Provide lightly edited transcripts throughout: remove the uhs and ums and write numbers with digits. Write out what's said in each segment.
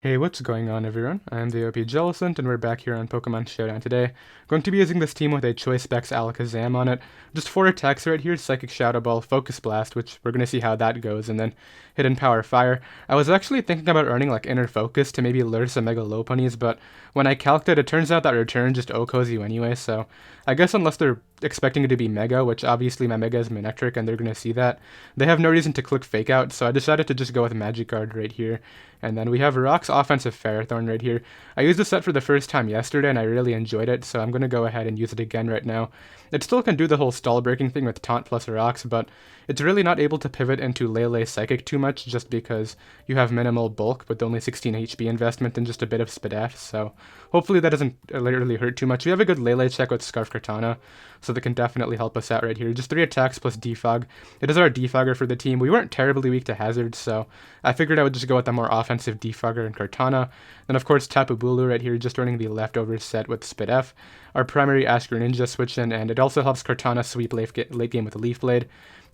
Hey, what's going on everyone? I'm the OPJellicent and we're back here on Pokemon Showdown today. Going to be using this team with a Choice Specs Alakazam on it. Just 4 attacks right here, Psychic Shadow Ball, Focus Blast, which we're going to see how that goes, and then Hidden Power Fire. I was actually thinking about earning like Inner Focus to maybe lure some Mega Lopunnies, but when I calced it, it turns out that Return just OHKOs you anyway, so I guess unless they're expecting it to be Mega, which obviously my Mega is Manectric and they're going to see that, they have no reason to click Fake Out, so I decided to just go with Zygarde right here. And then we have Rock's Offensive Ferrothorn right here. I used this set for the first time yesterday and I really enjoyed it, so I'm going to go ahead and use it again right now. It still can do the whole stall breaking thing with Taunt plus Rocks, but it's really not able to pivot into Lele Psychic too much just because you have minimal bulk with only 16 HP investment and just a bit of Spadef, so hopefully that doesn't really hurt too much. We have a good Lele check with Scarf Cortana, so that can definitely help us out right here. Just 3 attacks plus Defog. It is our Defogger for the team. We weren't terribly weak to Hazard, so I figured I would just go with the more offensive Defogger and Cortana. Then of course Tapu Bulu right here, just running the leftover set with Spadef. Our primary Ash Greninja switch in, and it also helps Cortana sweep late game with Leaf Blade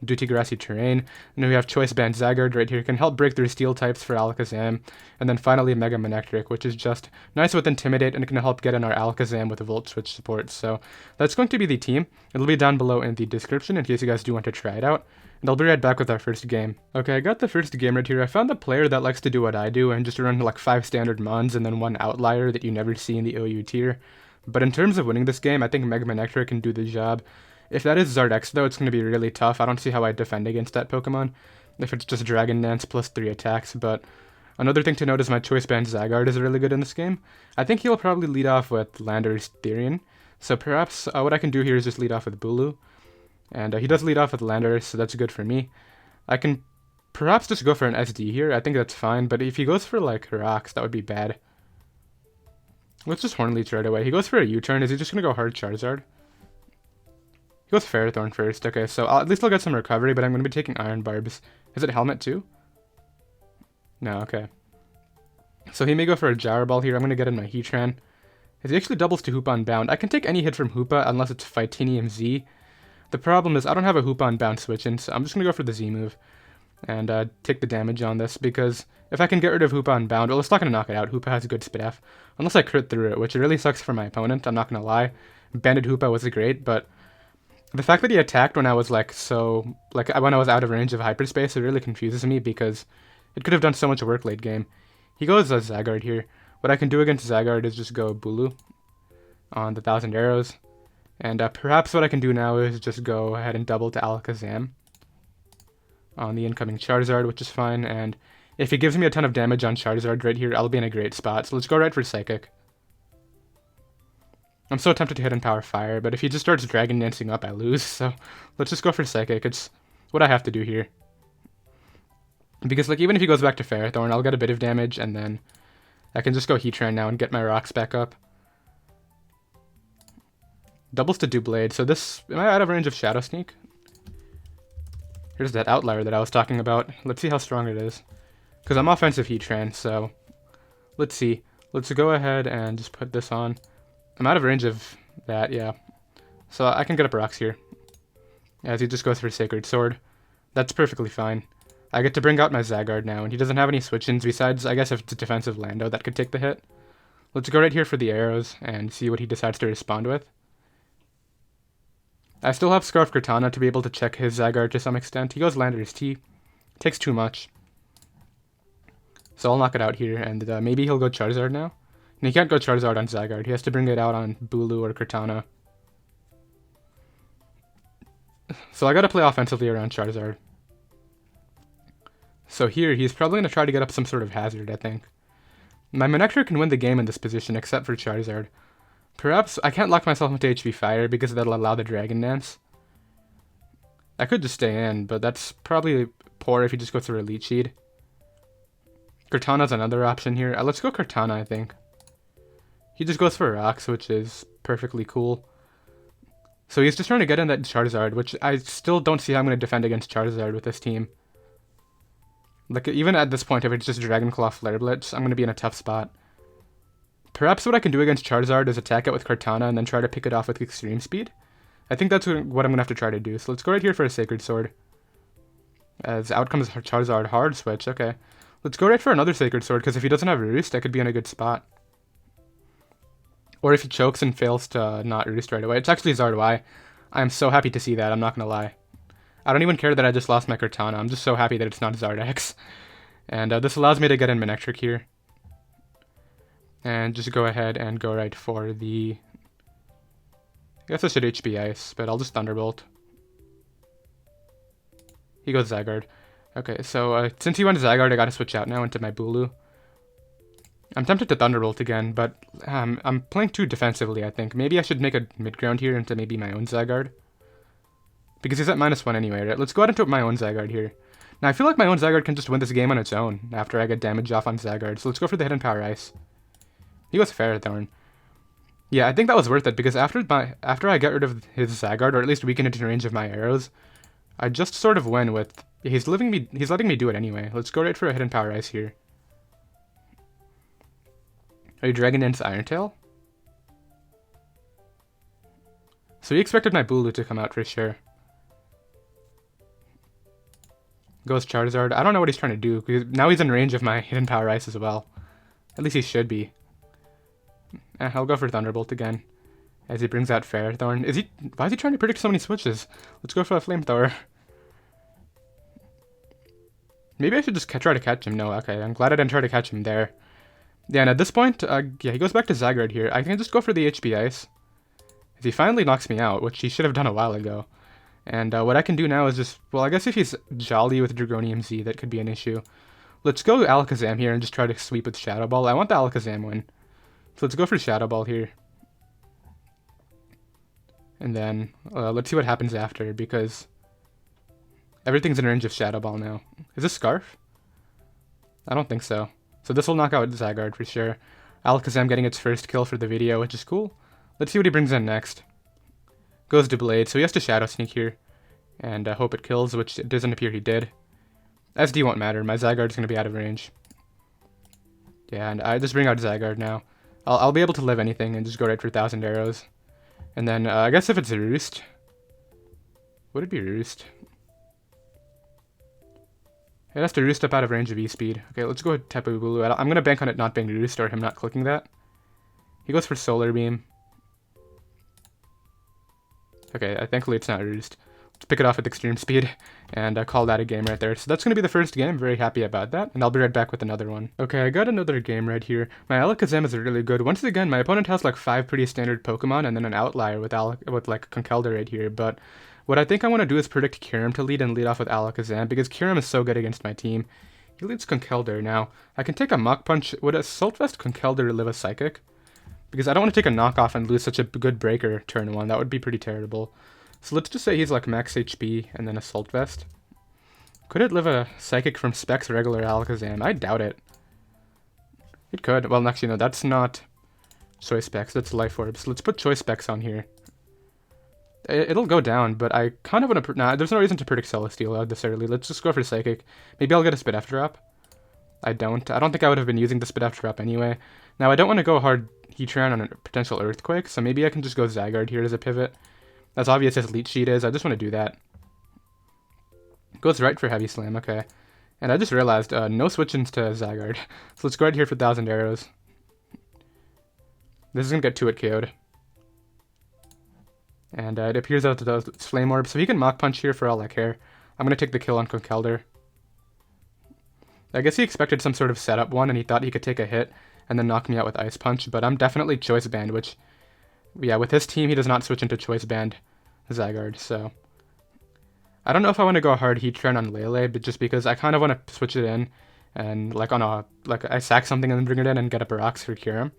due to grassy terrain. And then we have Choice Band Zygarde right here, can help break through steel types for Alakazam. And then finally Mega Manectric, which is just nice with Intimidate and can help get in our Alakazam with Volt Switch support. So that's going to be the team. It'll be down below in the description in case you guys do want to try it out. And I'll be right back with our first game. Okay, I got the first game right here. I found a player that likes to do what I do and just run like 5 standard mons and then 1 outlier that you never see in the OU tier. But in terms of winning this game, I think Mega Manectric can do the job. If that is Zardex though, it's going to be really tough. I don't see how I defend against that Pokemon if it's just Dragon Dance plus 3 attacks, but another thing to note is my Choice Band Zygarde is really good in this game. I think he'll probably lead off with Landorus Therian, so perhaps what I can do here is just lead off with Bulu. And he does lead off with Landorus, so that's good for me. I can perhaps just go for an SD here. I think that's fine, but if he goes for like Rocks, that would be bad. Let's just Horn Leech right away. He goes for a U-turn. Is he just going to go hard Charizard? He goes Ferrothorn first. Okay, so at least I'll get some recovery, but I'm going to be taking Iron Barbs. Is it Helmet too? No, okay. So he may go for a Gyro Ball here. I'm going to get in my Heatran. If he actually doubles to Hoopa Unbound, I can take any hit from Hoopa unless it's Fightinium Z. The problem is I don't have a Hoopa Unbound switch in, so I'm just going to go for the Z move and take the damage on this, because if I can get rid of Hoopa Unbound, well, it's not going to knock it out. Hoopa has a good Spadef, unless I crit through it, which really sucks for my opponent, I'm not going to lie. Banded Hoopa was great, but the fact that he attacked when I was when I was out of range of hyperspace, it really confuses me because it could have done so much work late game. He goes Zygarde here. What I can do against Zygarde is just go Bulu on the 1000 Arrows. And perhaps what I can do now is just go ahead and double to Alakazam on the incoming Charizard, which is fine. And if he gives me a ton of damage on Charizard right here, I'll be in a great spot. So let's go right for Psychic. I'm so tempted to hit in Power Fire, but if he just starts Dragon Dancing up, I lose. So let's just go for Psychic. It's what I have to do here. Because like even if he goes back to Ferrothorn, I'll get a bit of damage, and then I can just go Heatran now and get my Rocks back up. Doubles to Doublade. So this, am I out of range of Shadow Sneak? Here's that outlier that I was talking about. Let's see how strong it is. Because I'm offensive Heatran, so let's see. Let's go ahead and just put this on. I'm out of range of that, yeah. So I can get up Rocks here. As he just goes for Sacred Sword. That's perfectly fine. I get to bring out my Zygarde now, and he doesn't have any switch-ins besides, I guess, if it's a defensive Lando that could take the hit. Let's go right here for the arrows and see what he decides to respond with. I still have Scarf Cortana to be able to check his Zygarde to some extent. He goes Landorus T. Takes too much. So I'll knock it out here, and maybe he'll go Charizard now. And he can't go Charizard on Zygarde. He has to bring it out on Bulu or Cortana. So I gotta play offensively around Charizard. So here, he's probably going to try to get up some sort of hazard, I think. My Manectric can win the game in this position, except for Charizard. Perhaps I can't lock myself into HP Fire because that'll allow the Dragon Dance. I could just stay in, but that's probably poor if you just go through a Leech Seed. Cortana's another option here. Let's go Cortana, I think. He just goes for Rocks, which is perfectly cool. So he's just trying to get in that Charizard, which I still don't see how I'm going to defend against Charizard with this team. Like, even at this point, if it's just Dragon Claw Flare Blitz, I'm going to be in a tough spot. Perhaps what I can do against Charizard is attack it with Cortana and then try to pick it off with Extreme Speed. I think that's what I'm going to have to try to do. So let's go right here for a Sacred Sword. As out comes Charizard Hard Switch, okay. Let's go right for another Sacred Sword, because if he doesn't have Roost, I could be in a good spot. Or if he chokes and fails to not Roost right away. It's actually Zygarde Y. I am so happy to see that, I'm not going to lie. I don't even care that I just lost my Cortana. I'm just so happy that it's not Zygarde X. And this allows me to get in Manectric here. And just go ahead and go right for the... I guess I should HP Ice, but I'll just Thunderbolt. He goes Zygarde. Okay, so since he went Zygarde, I gotta switch out now into my Bulu. I'm tempted to Thunderbolt again, but I'm playing too defensively, I think. Maybe I should make a mid-ground here into maybe my own Zygarde. Because he's at -1 anyway, right? Let's go ahead into my own Zygarde here. Now, I feel like my own Zygarde can just win this game on its own after I get damage off on Zygarde. So let's go for the Hidden Power Ice. He goes Ferrothorn. Yeah, I think that was worth it, because after I get rid of his Zygarde, or at least weaken it in range of my arrows, I just sort of win with... He's letting me do it anyway. Let's go right for a Hidden Power Ice here. Are you Dragon Dance Iron Tail? So he expected my Bulu to come out for sure. Goes Charizard. I don't know what he's trying to do, because now he's in range of my Hidden Power Ice as well. At least he should be. I'll go for Thunderbolt again, as he brings out Ferrothorn. Why is he trying to predict so many switches? Let's go for a Flamethrower. Maybe I should just try to catch him. No, okay, I'm glad I didn't try to catch him there. Yeah, and at this point, yeah, he goes back to Zygarde here. I can just go for the HP Ice. If he finally knocks me out, which he should have done a while ago. And what I can do now is just... Well, I guess if he's Jolly with Dragonium Z, that could be an issue. Let's go Alakazam here and just try to sweep with Shadow Ball. I want the Alakazam win. So let's go for Shadow Ball here. And then let's see what happens after, because everything's in range of Shadow Ball now. Is this Scarf? I don't think so. So this will knock out Zygarde for sure. Alakazam getting its first kill for the video, which is cool. Let's see what he brings in next. Goes to Blade, so he has to Shadow Sneak here. And hope it kills, which it doesn't appear he did. SD won't matter, my Zygarde's going to be out of range. Yeah, and I just bring out Zygarde now. I'll be able to live anything and just go right for 1,000 arrows. And then, I guess if it's a Roost... Would it be Roost? It has to Roost up out of range of E-Speed. Okay, let's go with Tapu Bulu. I'm going to bank on it not being Roost or him not clicking that. He goes for Solar Beam. Okay, thankfully it's not Roost. Let's pick it off with Extreme Speed and call that a game right there. So that's going to be the first game. Very happy about that. And I'll be right back with another one. Okay, I got another game right here. My Alakazam is really good. Once again, my opponent has like 5 pretty standard Pokemon and then an outlier with like Conkeldurr right here. But what I think I want to do is predict Kyurem to lead and lead off with Alakazam, because Kyurem is so good against my team. He leads Conkeldurr. Now, I can take a Mach Punch. Would Assault Vest Conkeldurr live a Psychic? Because I don't want to take a knockoff and lose such a good breaker turn 1. That would be pretty terrible. So let's just say he's like max HP and then Assault Vest. Could it live a Psychic from Specs regular Alakazam? I doubt it. It could. Well, actually, no, that's not Choice Specs. That's Life Orbs. Let's put Choice Specs on here. It'll go down, but I kind of want to... Nah, there's no reason to predict Celesteal this early. Let's just go for Psychic. Maybe I'll get a Spit F drop. I don't think I would have been using the Spit F drop anyway. Now, I don't want to go hard Heatran on a potential Earthquake, so maybe I can just go Zygarde here as a pivot. As obvious as Leech Sheet is, I just want to do that. Goes right for Heavy Slam, okay. And I just realized, no switch-ins to Zygarde. So let's go right here for 1,000 arrows. This is going to get 2-hit KO'd. And it appears that it's Flame Orb, so he can Mach Punch here for all I care. I'm going to take the kill on Conkeldurr. I guess he expected some sort of setup one, and he thought he could take a hit and then knock me out with Ice Punch, but I'm definitely Choice Band, which... Yeah, with his team, he does not switch into Choice Band Zygarde, so... I don't know if I want to go hard Heatran on Lele, but just because I kind of want to switch it in, and like on a... Like, I sack something and then bring it in and get up a Rocks for Kyurem.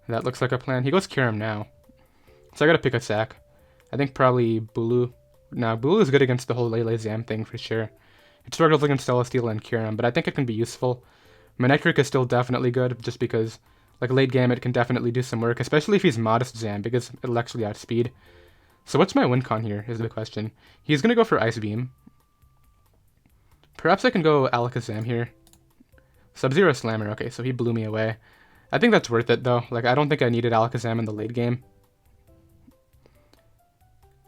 That looks like a plan. He goes Kyurem now. So I gotta pick a sack. I think probably Bulu. Now, Bulu is good against the whole Lele Zam thing for sure. It struggles against Celesteal and Kyurem, but I think it can be useful. Manectric is still definitely good, just because, like, late game it can definitely do some work, especially if he's Modest Zam, because it'll actually outspeed. So what's my win con here, is the question. He's gonna go for Ice Beam. Perhaps I can go Alakazam here. Sub-Zero Slammer, okay, so he blew me away. I think that's worth it, though. Like, I don't think I needed Alakazam in the late game.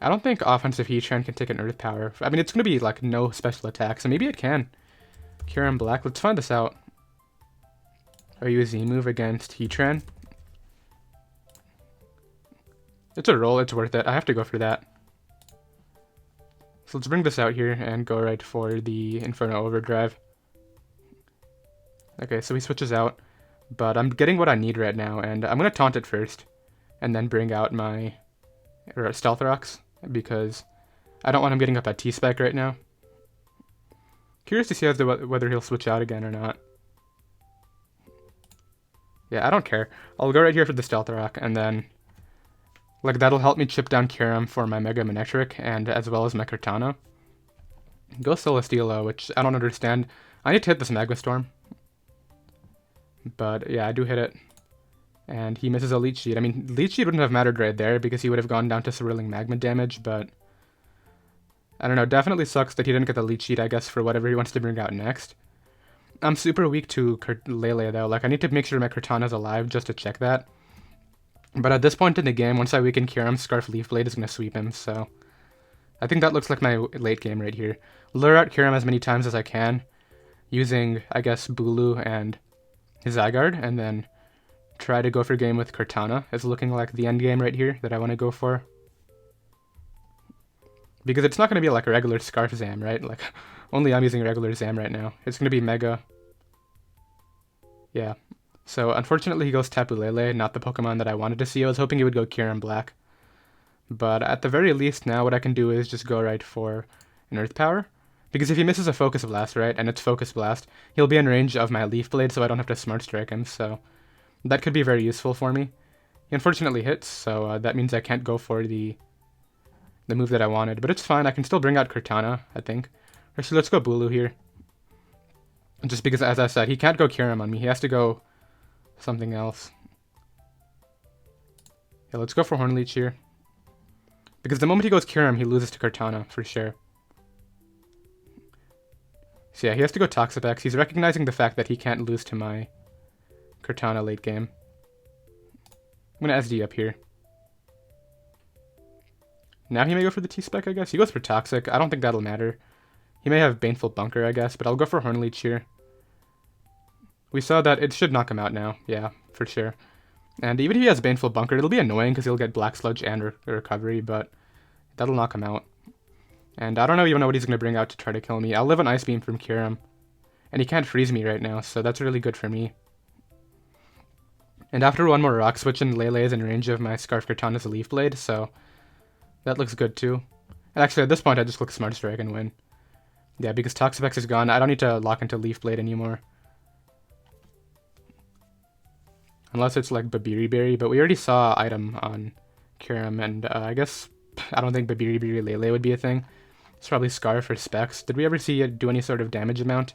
I don't think offensive Heatran can take an Earth Power. I mean, it's going to be, like, no special attack, so maybe it can. Kyurem Black. Let's find this out. OU Z move against Heatran. It's a roll, it's worth it. I have to go for that. So let's bring this out here and go right for the Inferno Overdrive. Okay, so he switches out, but I'm getting what I need right now, and I'm going to taunt it first, and then bring out my Stealth Rocks, because I don't want him getting up at T-Spec right now. Curious to see whether he'll switch out again or not. Yeah, I don't care. I'll go right here for the Stealth Rock, and then like that'll help me chip down Kyurem for my Mega Manectric, and as well as my Cortana. Go Celesteela, which I don't understand. I need to hit this Magma Storm. But yeah, I do hit it. And he misses a Leech Seed. I mean, Leech Seed wouldn't have mattered right there because he would have gone down to Swirling Magma damage, but I don't know, definitely sucks that he didn't get the Leech Seed, I guess, for whatever he wants to bring out next. I'm super weak to Lele though, like I need to make sure my Cortana's alive just to check that. But at this point in the game, once I weaken Kyurem, Scarf Leaf Blade is going to sweep him, so I think that looks like my late game right here. Lure out Kyurem as many times as I can, using, I guess, Bulu and Zygarde, and then try to go for game with Cortana. It's looking like the end game right here that I want to go for. Because it's not going to be like a regular Scarf Zam, right? Like, only I'm using regular Zam right now. It's going to be Mega. Yeah. So, unfortunately, he goes Tapu Lele, not the Pokemon that I wanted to see. I was hoping he would go Kyurem Black. But at the very least, now what I can do is just go right for an Earth Power. Because if he misses a Focus Blast, right, and it's Focus Blast, he'll be in range of my Leaf Blade, so I don't have to Smart Strike him, so that could be very useful for me. He unfortunately hits, so that means I can't go for the move that I wanted. But it's fine, I can still bring out Cortana, I think. Actually, let's go Bulu here. Just because, as I said, he can't go Kyurem on me, he has to go something else. Yeah, let's go for Horn Leech here. Because the moment he goes Kyurem, he loses to Cortana, for sure. So yeah, he has to go Toxapex. He's recognizing the fact that he can't lose to my Cortana late game. I'm going to SD up here. Now he may go for the T-Spec, I guess. He goes for Toxic. I don't think that'll matter. He may have Baneful Bunker, I guess, but I'll go for Horn Leech here. We saw that it should knock him out now. Yeah, for sure. And even if he has Baneful Bunker, it'll be annoying because he'll get Black Sludge and Recovery, but that'll knock him out. And I don't even know what he's going to bring out to try to kill me. I'll live an Ice Beam from Kyurem. And he can't freeze me right now, so that's really good for me. And after one more Rock Switch, and Lele is in range of my Scarf Cortana's Leaf Blade, so that looks good too. And actually, at this point, I just click Smart Strike and win. Yeah, because Toxapex is gone, I don't need to lock into Leaf Blade anymore. Unless it's like Babiri Berry, but we already saw item on Kyurem, and I guess I don't think Babiri Berry Lele would be a thing. It's probably Scarf or Specs. Did we ever see it do any sort of damage amount?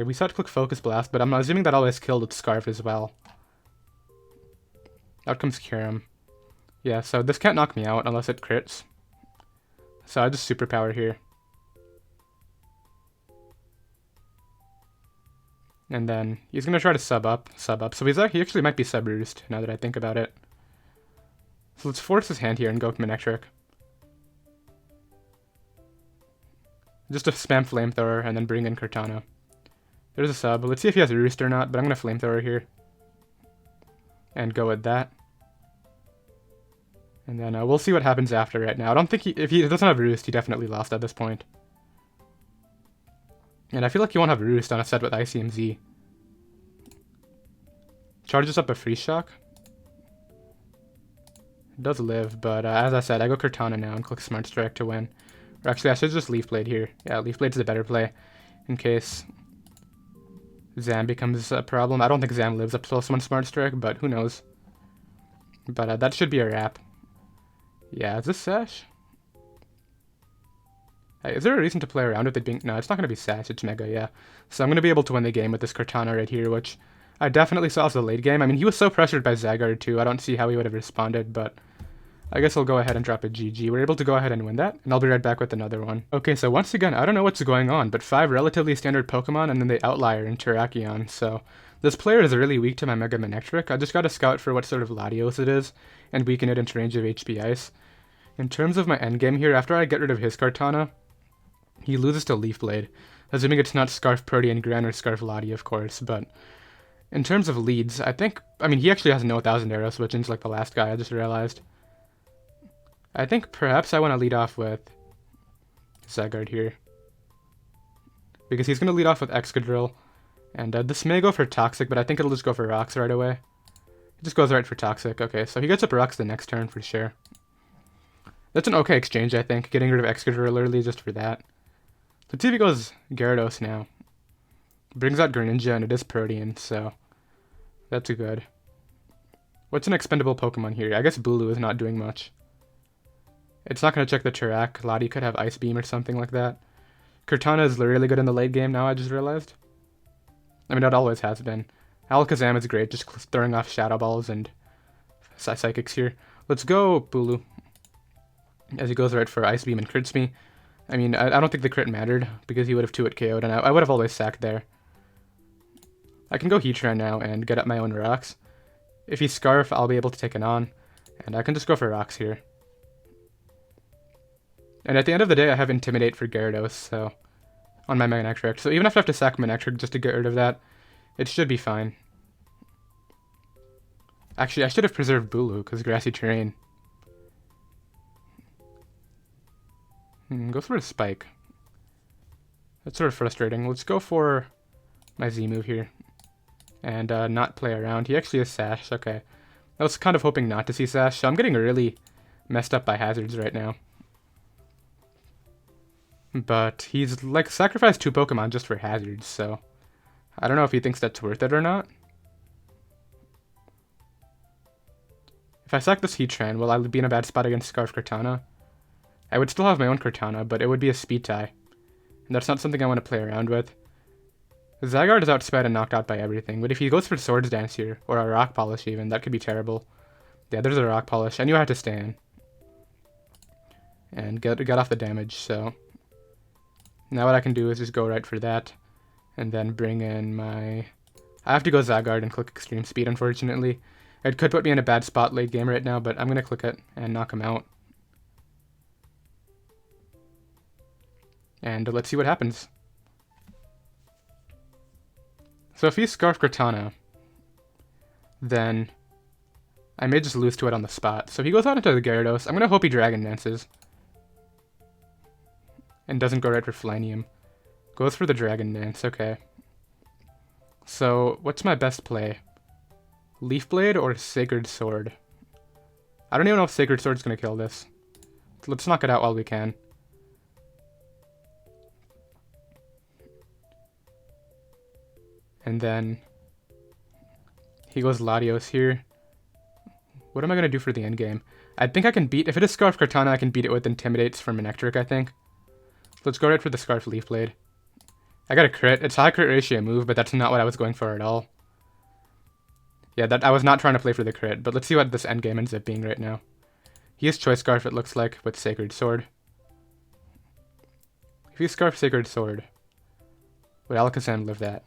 We saw it click Focus Blast, but I'm assuming that always killed with Scarf as well. Out comes Kyurem. Yeah, so this can't knock me out unless it crits. So I just Superpower here. And then he's going to try to sub up. So he actually might be sub-roost now that I think about it. So let's force his hand here and go with Manectric. Just a spam Flamethrower and then bring in Cortana. There's a sub. Let's see if he has a Roost or not, but I'm going to Flamethrower here. And go with that. And then we'll see what happens after right now. I don't think if he doesn't have Roost, he definitely lost at this point. And I feel like he won't have Roost on a set with ICMZ. Charges up a Freeze Shock. It does live, but as I said, I go Cortana now and click Smart Strike to win. Or actually, I should just Leaf Blade here. Yeah, Leaf Blade's the better play in case Zam becomes a problem. I don't think Zam lives up to +1 Smart Strike, but who knows. But that should be a wrap. Yeah, is this Sash? Is there a reason to play around with it being... No, it's not going to be Sash, it's Mega, yeah. So I'm going to be able to win the game with this Cortana right here, which I definitely saw as the late game. I mean, he was so pressured by Zygarde too, I don't see how he would have responded, but I guess I'll go ahead and drop a GG. We're able to go ahead and win that, and I'll be right back with another one. Okay, so once again, I don't know what's going on, but 5 relatively standard Pokemon and then the outlier in Terrakion, so this player is really weak to my Mega Manectric. I just got to scout for what sort of Latios it is, and weaken it into range of HP Ice. In terms of my endgame here, after I get rid of his Cortana, he loses to Leaf Blade. Assuming it's not Scarf Protean Gran or Scarf Lottie, of course, but in terms of leads, I mean, he actually has no 1,000 arrow switch-ins like the last guy, I just realized. I think perhaps I want to lead off with Zygarde here, because he's going to lead off with Excadrill, and this may go for Toxic, but I think it'll just go for Rocks right away. It just goes right for Toxic. Okay, so he gets up Rocks the next turn for sure. That's an okay exchange, I think, getting rid of Excadrill early just for that. Let's see if he goes Gyarados now. Brings out Greninja, and it is Protean, so that's good. What's an expendable Pokemon here? I guess Bulu is not doing much. It's not going to check the Turok. Lottie could have Ice Beam or something like that. Cortana is really good in the late game now, I just realized. I mean, it always has been. Alakazam is great, just throwing off Shadow Balls and Psychics here. Let's go Bulu. As he goes right for Ice Beam and crits me. I mean, I don't think the crit mattered, because he would have 2-hit KO'd, and I would have always sacked there. I can go Heatran now and get up my own Rocks. If he's Scarf, I'll be able to take it on, and I can just go for Rocks here. And at the end of the day, I have Intimidate for Gyarados, so on my Manectric. So even if I have to sack Manectric just to get rid of that, it should be fine. Actually, I should have preserved Bulu, because Grassy Terrain. Go for a Spike. That's sort of frustrating. Let's go for my Z move here. And not play around. He actually has Sash, okay. I was kind of hoping not to see Sash, so I'm getting really messed up by hazards right now. But he's like sacrificed 2 Pokemon just for hazards, so I don't know if he thinks that's worth it or not. If I sack this Heatran, will I be in a bad spot against Scarf Cortana? I would still have my own Cortana, but it would be a speed tie. And that's not something I want to play around with. Zygarde is outsped and knocked out by everything, but if he goes for Swords Dance here, or a Rock Polish even, that could be terrible. Yeah, there's a Rock Polish. I knew I had to stay in. And get off the damage, so now what I can do is just go right for that, and then bring in my... I have to go Zygarde and click Extreme Speed, unfortunately. It could put me in a bad spot late game right now, but I'm going to click it and knock him out. And let's see what happens. So if he's Scarf Cortana, then I may just lose to it on the spot. So he goes out into the Gyarados. I'm going to hope he Dragon Dances. And doesn't go right for Flynium. Goes for the Dragon Dance, okay. So, what's my best play? Leaf Blade or Sacred Sword? I don't even know if Sacred Sword's going to kill this. Let's knock it out while we can. And then he goes Latios here. What am I going to do for the end game? I think I can beat... If it is Scarf Cortana, I can beat it with Intimidates for Manectric, I think. Let's go right for the Scarf Leaf Blade. I got a crit. It's a high crit ratio move, but that's not what I was going for at all. Yeah, I was not trying to play for the crit, but let's see what this endgame ends up being right now. He has Choice Scarf, it looks like, with Sacred Sword. If he Scarf Sacred Sword, would Alakazam live that?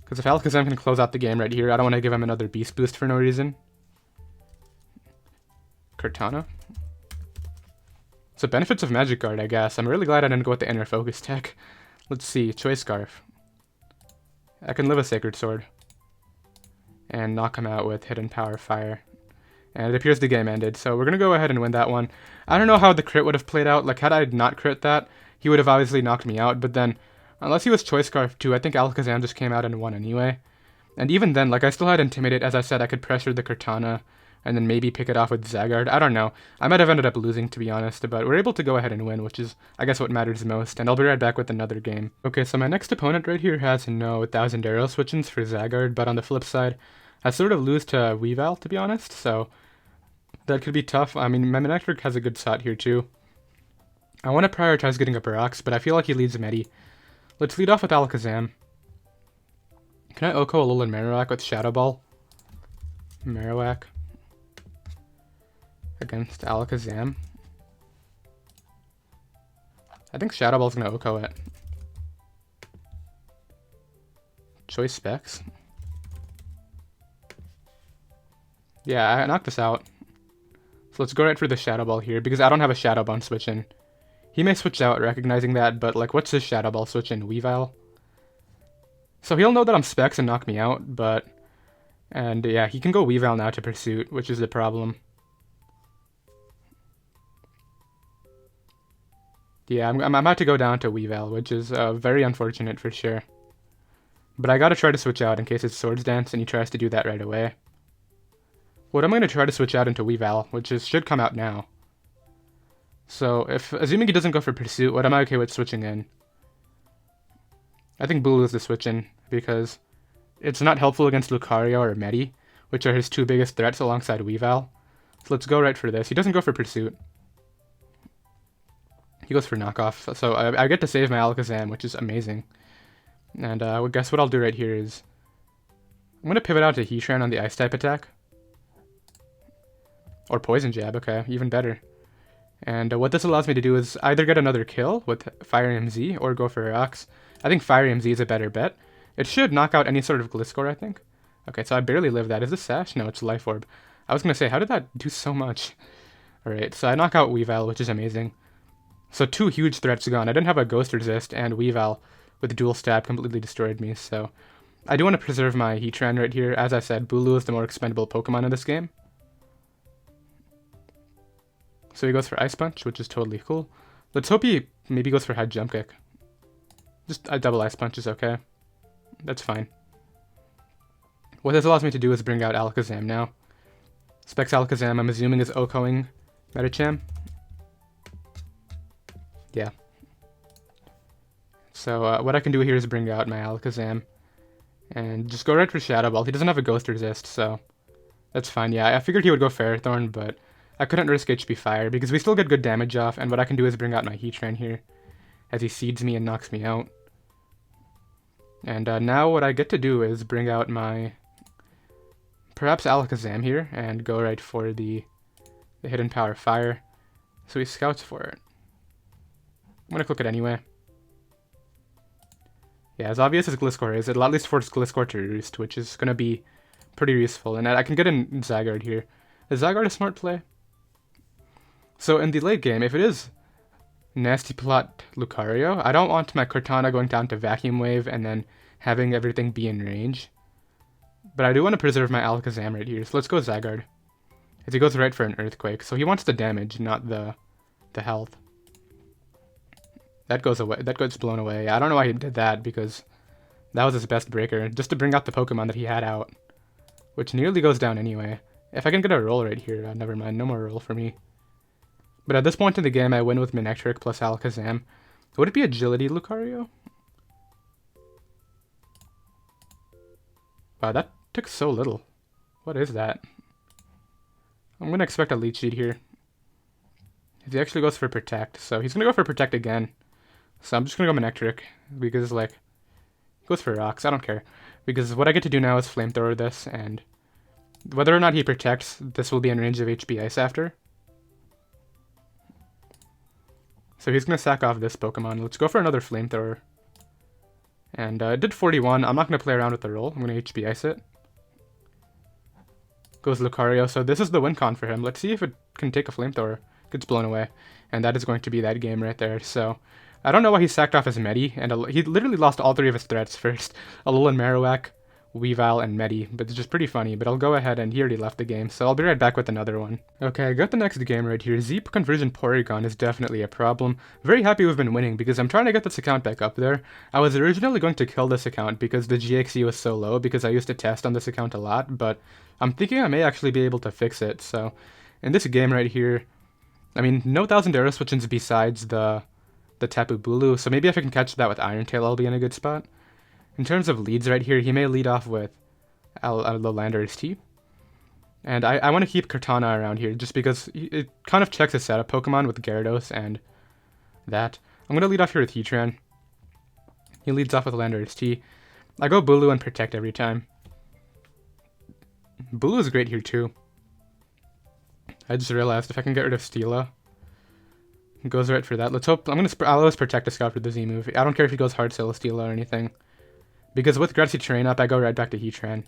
Because if Alakazam can close out the game right here, I don't want to give him another Beast Boost for no reason. Cortana? So benefits of Magic Guard, I guess. I'm really glad I didn't go with the Inner Focus tech. Let's see, Choice Scarf. I can live a Sacred Sword. And knock him out with Hidden Power Fire. And it appears the game ended, so we're going to go ahead and win that one. I don't know how the crit would have played out. Like, had I not crit that, he would have obviously knocked me out. But then, unless he was Choice Scarf too, I think Alakazam just came out and won anyway. And even then, like, I still had Intimidate. As I said, I could pressure the Cortana and then maybe pick it off with Zygarde. I don't know. I might have ended up losing, to be honest, but we're able to go ahead and win, which is, I guess, what matters most, and I'll be right back with another game. Okay, so my next opponent right here has no 1,000 arrow switch-ins for Zygarde, but on the flip side, I sort of lose to Weavile, to be honest, so that could be tough. I mean, my Manectric has a good shot here, too. I want to prioritize getting up rocks, but I feel like he leads Medi. Let's lead off with Alakazam. Can I Oko Alolan Marowak with Shadow Ball? Marowak against Alakazam. I think Shadow Ball's gonna Oko it. Choice Specs. Yeah, I knocked this out. So let's go right for the Shadow Ball here, because I don't have a Shadow Ball switch in. He may switch out recognizing that, but like what's his Shadow Ball switch in? Weavile? So he'll know that I'm Specs and knock me out, but... And yeah, he can go Weavile now to Pursuit, which is the problem. Yeah, I'm about to go down to Weavile, which is very unfortunate for sure. But I gotta try to switch out in case it's Swords Dance, and he tries to do that right away. What I'm gonna try to switch out into Weavile, which should come out now. So, assuming he doesn't go for Pursuit, what am I okay with switching in? I think Bulu is the switch in, because it's not helpful against Lucario or Medi, which are his two biggest threats alongside Weavile. So let's go right for this. He doesn't go for Pursuit. He goes for Knockoff, so I get to save my Alakazam, which is amazing. And guess what I'll do right here is... I'm going to pivot out to Heatran on the Ice-type attack. Or Poison Jab, okay, even better. And what this allows me to do is either get another kill with Firium Z or go for Rocks. I think Firium Z is a better bet. It should knock out any sort of Gliscor, I think. Okay, so I barely live that. Is this Sash? No, it's Life Orb. I was going to say, how did that do so much? Alright, so I knock out Weavile, which is amazing. So two huge threats gone. I didn't have a Ghost Resist, and Weavile with Dual Stab completely destroyed me, so... I do want to preserve my Heatran right here. As I said, Bulu is the more expendable Pokemon in this game. So he goes for Ice Punch, which is totally cool. Let's hope he maybe goes for High Jump Kick. Just a double Ice Punch is okay. That's fine. What this allows me to do is bring out Alakazam now. Specs Alakazam, I'm assuming, is OHKOing Medicham. Yeah. So what I can do here is bring out my Alakazam and just go right for Shadow Ball. He doesn't have a Ghost Resist, so that's fine. Yeah, I figured he would go Ferrothorn, but I couldn't risk HP Fire because we still get good damage off, and what I can do is bring out my Heatran here as he seeds me and knocks me out. And now what I get to do is bring out my perhaps Alakazam here and go right for the Hidden Power Fire. So he scouts for it. I'm going to click it anyway. Yeah, as obvious as Gliscor is, it'll at least force Gliscor to Roost, which is going to be pretty useful. And I can get in Zygarde here. Is Zygarde a smart play? So in the late game, if it is Nasty Plot Lucario, I don't want my Cortana going down to Vacuum Wave and then having everything be in range. But I do want to preserve my Alakazam right here, so let's go Zygarde. As he goes right for an Earthquake, so he wants the damage, not the health. That goes away. That gets blown away. I don't know why he did that, because that was his best breaker, just to bring out the Pokemon that he had out, which nearly goes down anyway. If I can get a roll right here, never mind, no more roll for me. But at this point in the game, I win with Manectric plus Alakazam. Would it be Agility Lucario? Wow, that took so little. What is that? I'm going to expect a Leech Seed here. He actually goes for Protect, so he's going to go for Protect again. So I'm just going to go Manectric, because, like, he goes for Rocks, I don't care. Because what I get to do now is Flamethrower this, and whether or not he protects, this will be in range of HP Ice after. So he's going to sack off this Pokemon. Let's go for another Flamethrower. And it did 41. I'm not going to play around with the roll. I'm going to HP Ice it. Goes Lucario. So this is the win con for him. Let's see if it can take a Flamethrower. Gets blown away. And that is going to be that game right there. So I don't know why he sacked off his Medi. And he literally lost all three of his threats first. Alolan Marowak, Weavile, and Medi, but it's just pretty funny. But I'll go ahead, and he already left the game, so I'll be right back with another one. Okay, I got the next game right here. Zeep Conversion Porygon is definitely a problem. Very happy we've been winning, because I'm trying to get this account back up there. I was originally going to kill this account because the GXE was so low, because I used to test on this account a lot, but I'm thinking I may actually be able to fix it. So in this game right here, I mean, no 1000 Arrow Switch-ins besides the Tapu Bulu, so maybe if I can catch that with Iron Tail, I'll be in a good spot. In terms of leads right here, he may lead off with Landorus T. And I want to keep Cortana around here, just because it kind of checks a setup Pokemon with Gyarados and that. I'm going to lead off here with Heatran. He leads off with Landorus T. I go Bulu and Protect every time. Bulu is great here too. I just realized if I can get rid of Steela, it goes right for that. Let's hope. I'll always Protect a Scout with the Z move. I don't care if he goes Hard Sell, Steela, or anything. Because with Grassy Terrain up, I go right back to Heatran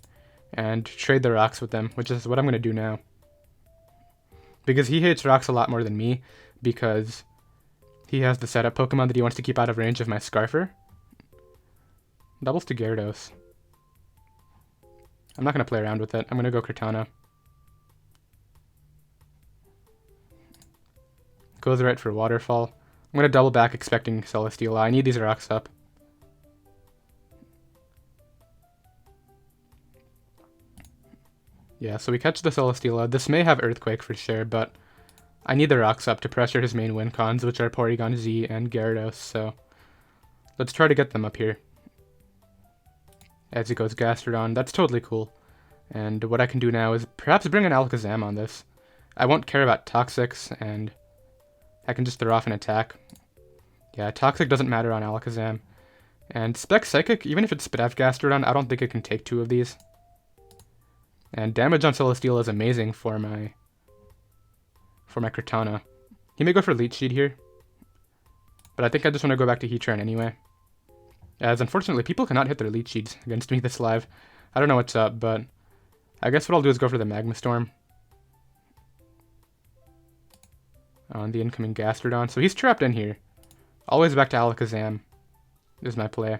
and trade the rocks with them, which is what I'm going to do now. Because he hates rocks a lot more than me, because He has the setup Pokemon that he wants to keep out of range of my Scarfer. Doubles to Gyarados. I'm not going to play around with it. I'm going to go Cortana. Goes right for Waterfall. I'm going to double back expecting Celesteela. I need these rocks up. Yeah, so we catch the Celesteela. This may have Earthquake for sure, but I need the rocks up to pressure his main win cons, which are Porygon Z and Gyarados, so let's try to get them up here. As he goes Gastrodon, that's totally cool. And what I can do now is perhaps bring an Alakazam on this. I won't care about Toxics, and I can just throw off an attack. Yeah, Toxic doesn't matter on Alakazam. And Specs Psychic, even if it's spit out Gastrodon, I don't think it can take two of these. And damage on Celesteela is amazing for my Cortana. He may go for Leech Seed here, but I think I just want to go back to Heatran anyway. As unfortunately, people cannot hit their Leech Seeds against me this live. I don't know what's up, but I guess what I'll do is go for the Magma Storm on the incoming Gastrodon. So he's trapped in here. Always back to Alakazam is my play.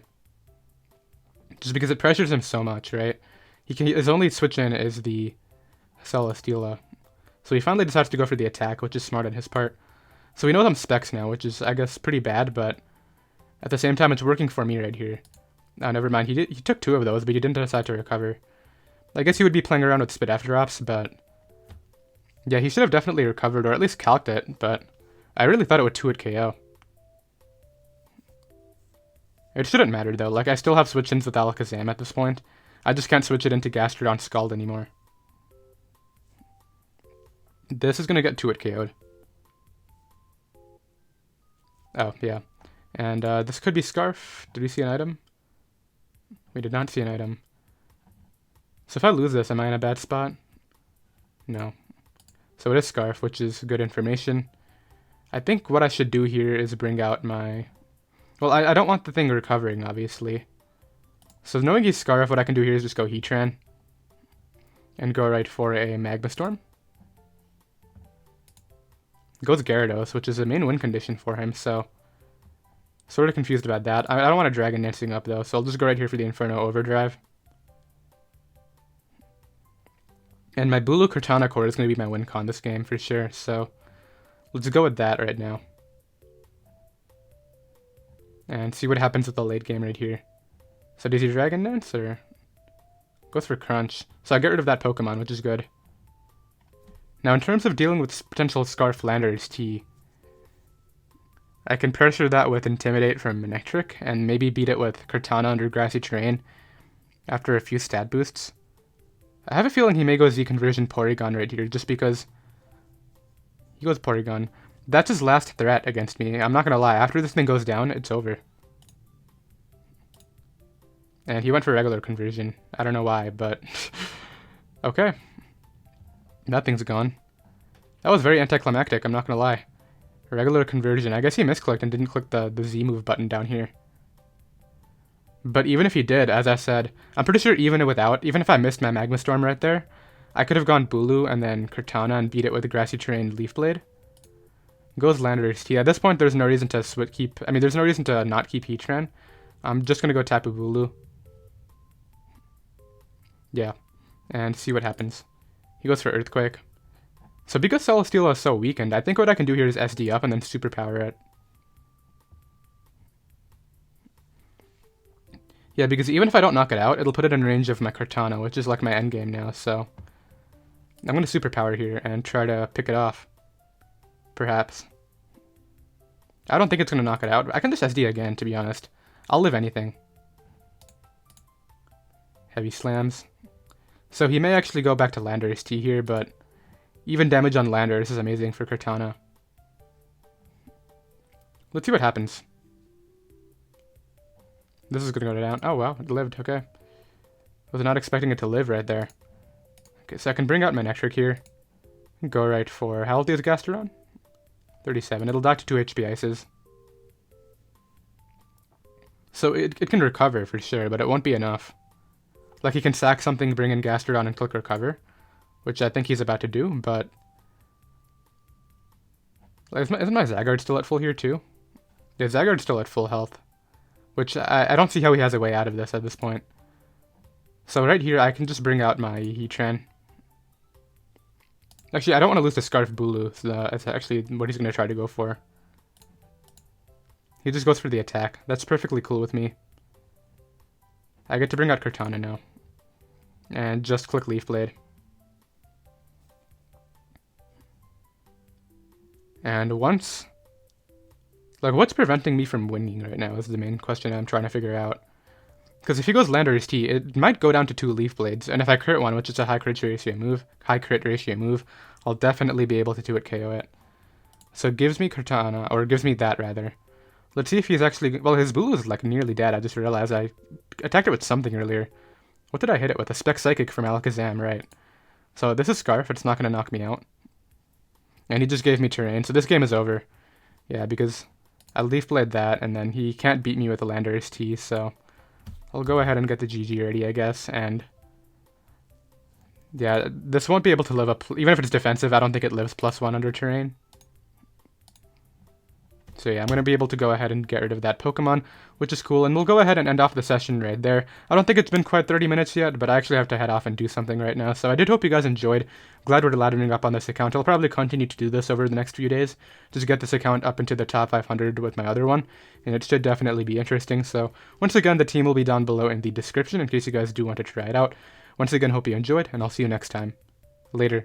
Just because it pressures him so much, right? His only switch in is the Celesteela. So he finally decides to go for the attack, which is smart on his part. So we know I'm Specs now, which is, I guess, pretty bad, but at the same time, it's working for me right here. Oh, never mind. He took two of those, but he didn't decide to recover. I guess he would be playing around with Spit F drops, but yeah, he should have definitely recovered, or at least calced it, but I really thought it would 2-hit KO. It shouldn't matter, though. Like, I still have switch-ins with Alakazam at this point. I just can't switch it into Gastrodon Scald anymore. This is going to get 2-hit KO'd. Oh, yeah. And this could be Scarf. Did we see an item? We did not see an item. So if I lose this, am I in a bad spot? No. So it is Scarf, which is good information. I think what I should do here is bring out my... Well, I don't want the thing recovering, obviously. So knowing he's Scarf, what I can do here is just go Heatran. And go right for a Magma Storm. Goes Gyarados, which is a main win condition for him, so... Sort of confused about that. I don't want to Dragon Dancing up, though, so I'll just go right here for the Inferno Overdrive. And my Bulu Cortana core is going to be my win con this game, for sure, so... Let's go with that right now. And see what happens with the late game right here. So does he Dragon Dance, or... Goes for Crunch. So I get rid of that Pokemon, which is good. Now in terms of dealing with potential Scarf Landorus T, I can pressure that with Intimidate from Manectric, and maybe beat it with Cortana under Grassy Terrain after a few stat boosts. I have a feeling he may go Z Conversion Porygon right here, just because he goes Porygon. That's his last threat against me, I'm not gonna lie. After this thing goes down, it's over. And he went for regular conversion. I don't know why, but... Okay. That thing's gone. That was very anticlimactic, I'm not gonna lie. Regular conversion. I guess he misclicked and didn't click the Z move button down here. But even if he did, as I said, I'm pretty sure even if I missed my Magma Storm right there, I could have gone Bulu and then Cortana and beat it with a Grassy Terrain Leaf Blade. Goes Landorus T. At this point, there's no reason to there's no reason to not keep Heatran. I'm just gonna go Tapu Bulu. Yeah, and see what happens. He goes for Earthquake. So because Celesteela is so weakened, I think what I can do here is SD up and then Superpower it. Yeah, because even if I don't knock it out, it'll put it in range of my Cortana, which is like my endgame now, so... I'm going to Superpower here and try to pick it off. Perhaps. I don't think it's going to knock it out. I can just SD again, to be honest. I'll live anything. Heavy Slams. So he may actually go back to Landorus T here, but... Even damage on Landorus is amazing for Cortana. Let's see what happens. This is going to go down. Oh, wow. It lived. Okay. Was not expecting it to live right there. Okay, so I can bring out my Manectric here. Go right for... How old is Gastrodon? 37. It'll die to 2 HP Ices. So it can recover for sure, but it won't be enough. Like, he can sack something, bring in Gastrodon, and click Recover. Which I think he's about to do, but... Isn't my Zygarde still at full here, too? Yeah, Zygarde's still at full health, which I don't see how he has a way out of this at this point. So right here, I can just bring out my Heatran. Actually, I don't want to lose the Scarf Bulu, so that's actually what he's going to try to go for. He just goes for the attack. That's perfectly cool with me. I get to bring out Kartana now. And just click Leaf Blade. And once... Like, what's preventing me from winning right now is the main question I'm trying to figure out. Because if he goes Landorus T, it might go down to 2 Leaf Blades, and if I crit one, which is a high crit ratio move, I'll definitely be able to 2-hit KO it. So it gives me Kartana, or it gives me that rather. Let's see if he's actually... Well, his Bulu is like nearly dead. I just realized I attacked it with something earlier. What did I hit it with? A Spec Psychic from Alakazam, right. So this is Scarf. It's not going to knock me out. And he just gave me Terrain, so this game is over. Yeah, because I Leaf Blade that, and then he can't beat me with a Landorus T, so... I'll go ahead and get the GG ready, I guess, and... Yeah, this won't be able to live up... Even if it's defensive, I don't think it lives +1 under Terrain. So yeah, I'm going to be able to go ahead and get rid of that Pokemon, which is cool, and we'll go ahead and end off the session right there. I don't think it's been quite 30 minutes yet, but I actually have to head off and do something right now, so I did hope you guys enjoyed. Glad we're laddering up on this account. I'll probably continue to do this over the next few days, just get this account up into the top 500 with my other one, and it should definitely be interesting. So once again, the team will be down below in the description in case you guys do want to try it out. Once again, hope you enjoyed, and I'll see you next time. Later.